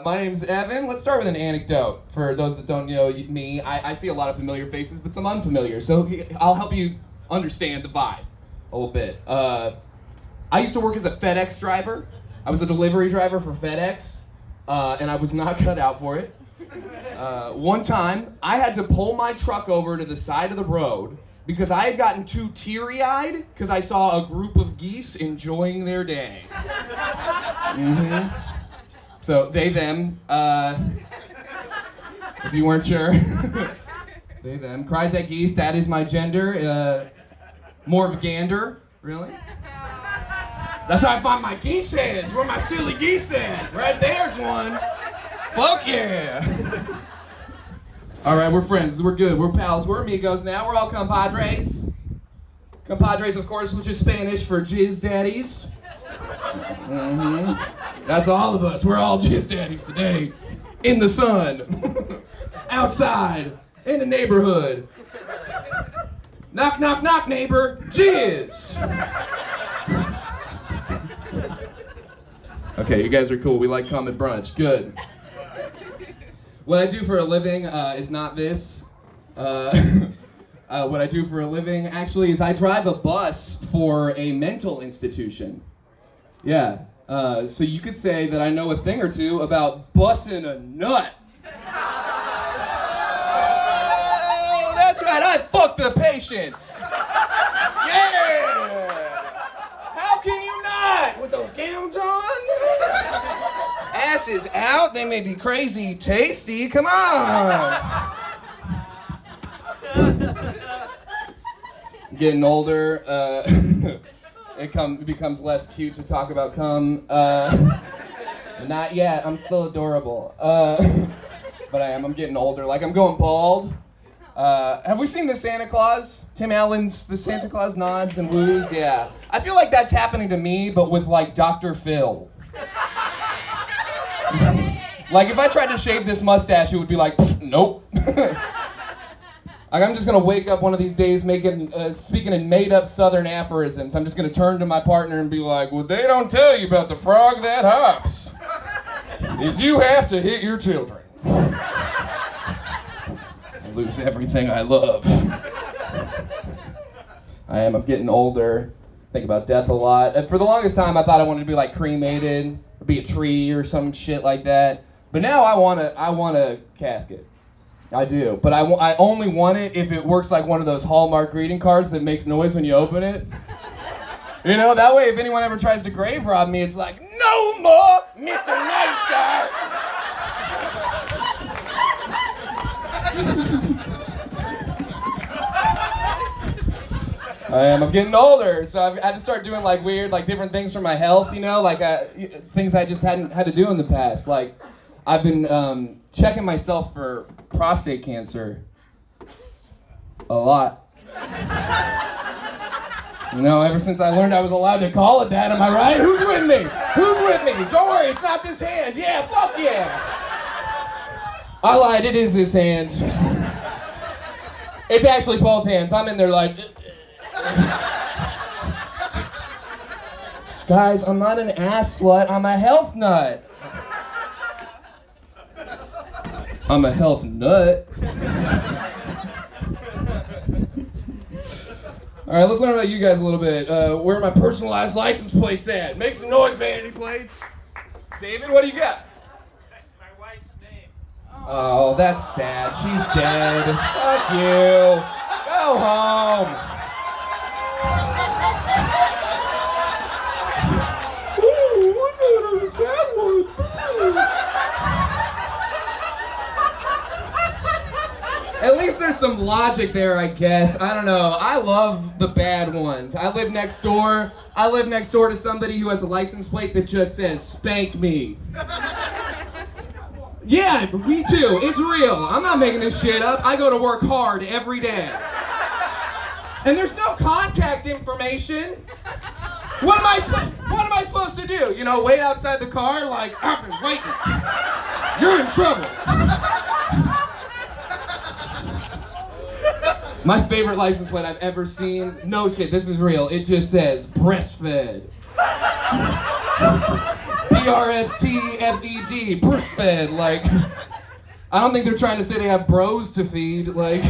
My name's Evan. Let's start with an anecdote. For those that don't know me, I see a lot of familiar faces, but some unfamiliar. So I'll help you understand the vibe a little bit. I used to work as a FedEx driver. I was a delivery driver for FedEx, and I was not cut out for it. One time, I had to pull my truck over to the side of the road because I had gotten too teary-eyed because I saw a group of geese enjoying their day. So they, them, if you weren't sure, they, them. Cries at geese, that is my gender. More of a gander, really. That's how I find my geese heads. Where my silly geese at? Right there's one. Fuck yeah. All right, we're friends, we're good, we're pals, we're amigos now, we're all compadres. Compadres, of course, which is Spanish for jizz daddies. That's all of us. We're all jizz daddies today. In the sun. Outside. In the neighborhood. Knock, knock, knock, neighbor. Jizz. Okay, you guys are cool. We like come at brunch. Good. What I do for a living is not this. What I do for a living actually is I drive a bus for a mental institution. Yeah, so you could say that I know a thing or two about busting a nut. Oh, that's right, I fuck the patients. Yeah! How can you not? With those gowns on? Asses out, they may be crazy tasty, come on! Getting older, it becomes less cute to talk about cum. Not yet, I'm still adorable. But I'm getting older, like I'm going bald. Have we seen The Santa Claus? Tim Allen's The Santa Claus nods and woos, yeah. I feel like that's happening to me, but with like Dr. Phil. Like if I tried to shave this mustache, it would be like, nope. Like I'm just gonna wake up one of these days speaking in made-up Southern aphorisms. I'm just gonna turn to my partner and be like, "What they don't tell you about the frog that hops is you have to hit your children." I lose everything I love. I'm getting older. Think about death a lot. And for the longest time, I thought I wanted to be like cremated, or be a tree or some shit like that. But now I want a casket. I do, but I only want it if it works like one of those Hallmark greeting cards that makes noise when you open it. You know, that way if anyone ever tries to grave rob me, it's like, no more, Mr. Nice Guy. I'm getting older, so I've had to start doing like weird, like different things for my health, you know, like things I just hadn't had to do in the past. Like I've been checking myself for prostate cancer a lot. You know, ever since I learned I was allowed to call it that, am I right? Who's with me? Who's with me? Don't worry, it's not this hand. Yeah, fuck yeah. I lied, it is this hand. It's actually both hands. I'm in there like... Guys, I'm not an ass slut, I'm a health nut. I'm a health nut. All right, let's learn about you guys a little bit. Where are my personalized license plates at? Make some noise, vanity plates. David, what do you got? My wife's name. Oh, that's sad. She's dead. Fuck you. Go home. Ooh, I got a sad one. At least there's some logic there, I guess. I don't know. I love the bad ones. I live next door to somebody who has a license plate that just says, "Spank me." Yeah, me too. It's real. I'm not making this shit up. I go to work hard every day. And there's no contact information. What am I supposed to do? You know, wait outside the car like, I've been waiting. You're in trouble. My favorite license plate I've ever seen, no shit, this is real, it just says breastfed. breastfed, breastfed. Like, I don't think they're trying to say they have bros to feed. Like,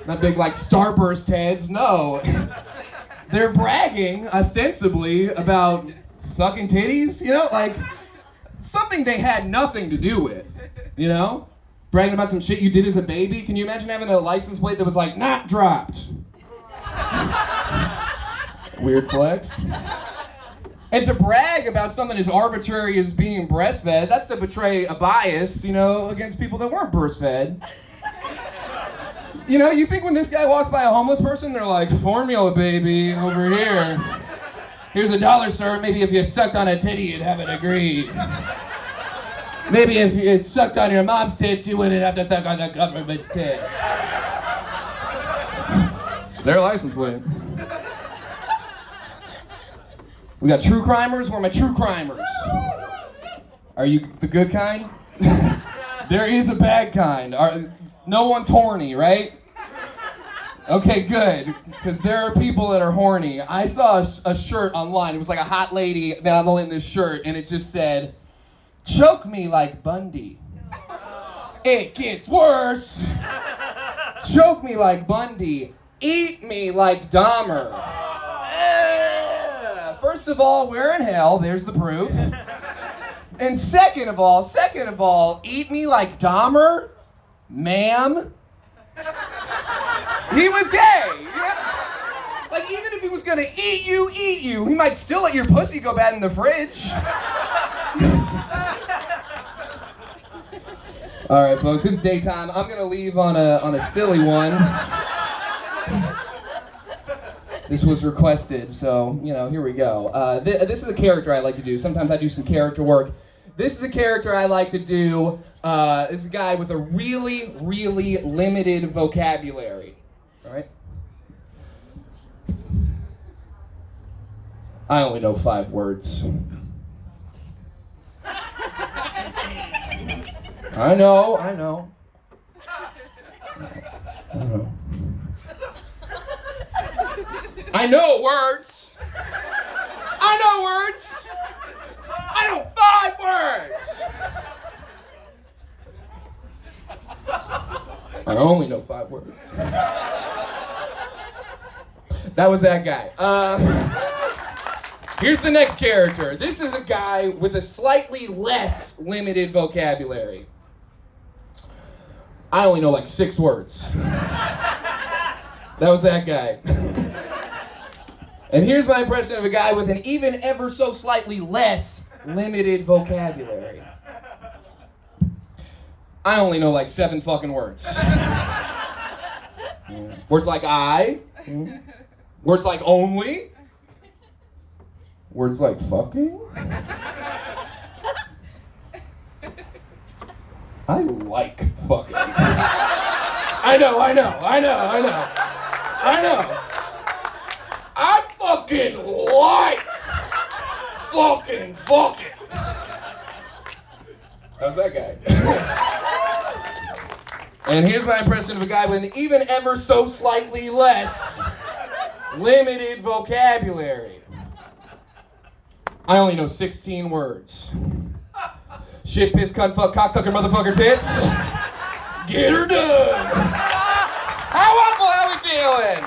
not big like Starburst heads. No, they're bragging ostensibly about sucking titties. You know, like something they had nothing to do with. You know, bragging about some shit you did as a baby. Can you imagine having a license plate that was like not dropped? Weird flex. And to brag about something as arbitrary as being breastfed, that's to betray a bias, you know, against people that weren't breastfed. You know, you think when this guy walks by a homeless person, they're like, formula baby, over here. Here's $1, sir. Maybe if you sucked on a titty, you'd have a degree. Maybe if you sucked on your mom's tits, you wouldn't have to suck on the government's tit. It's their license plate. We got true crimers. Where are my true crimers? Are you the good kind? There is a bad kind. No one's horny, right? Okay, good. Because there are people that are horny. I saw a shirt online. It was like a hot lady modeling this shirt, and it just said, "Choke me like Bundy." It gets worse. Choke me like Bundy. Eat me like Dahmer. First of all, we're in hell. There's the proof. And second of all, eat me like Dahmer, ma'am. He was gay. You know? Like, even if he was gonna eat you, he might still let your pussy go bad in the fridge. All right, folks, it's daytime. I'm gonna leave on a silly one. This was requested, so, you know, here we go. This is a character I like to do. Sometimes I do some character work. This is a character I like to do. This is a guy with a really, really limited vocabulary. All right? I only know 5 words. I know. I know. I know words. I know words. I know 5 words. I only know 5 words. That was that guy. Here's the next character. This is a guy with a slightly less limited vocabulary. I only know like 6 words. That was that guy. And here's my impression of a guy with an even ever so slightly less limited vocabulary. I only know like 7 fucking words. Words like I. Words like only. Words like fucking. I like fucking. I know. I fucking like fucking. How's that guy? And here's my impression of a guy with an even ever so slightly less limited vocabulary. I only know 16 words. Shit, piss, cunt, fuck, cocksucker, motherfucker, tits. Get her done. Hot Waffle, how we feeling?